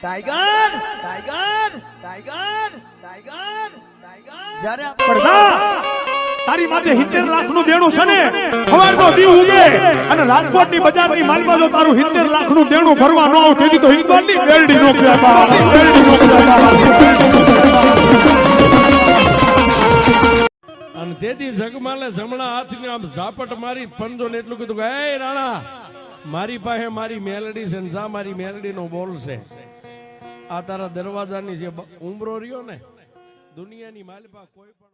tiger tiger tiger tiger tiger जरा તારી માથે 70 લાખનું દેણું છે ને સવારનો દીવ ઉગે અને રાજકોટની બજારની માલમાં જો તારું 70 લાખનું દેણું ભરવા ન આવ તેથી તો હિંદવાડની બેલડી નો કહેતા અને તેથી જગમાલે જમણા હાથની આમ ઝાપટ મારી પંજો ને એટલું કીધું કે એ રાણા મારી પાસે મારી મેલડી છે ને જા મારી મેલડી નો બોલ છે આ તારા દરવાજાની જે ઉમરો રહ્યો ને દુનિયાની માલપા કોઈ પણ